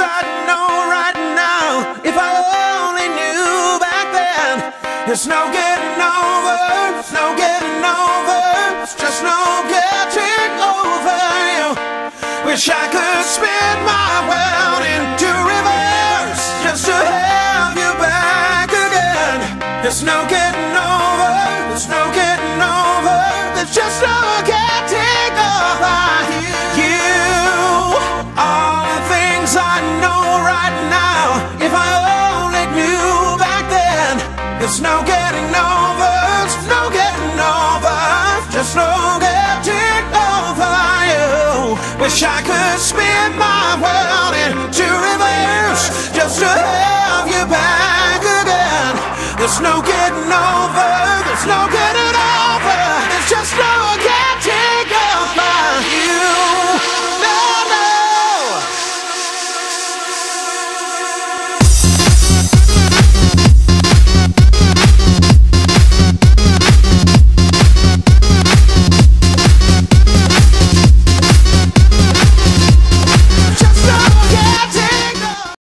I know right now, if I only knew back then. There's no getting over, no getting over, it's just no getting over you. Wish I could spin my world into reverse just to have you back again. There's no getting over, there's no getting over, there's just no getting over you. All the things I know right now, if I only knew back then. There's no getting over, there's no getting over, just no getting over you. Wish I could spin my world into reverse just to have you back again. There's no getting over.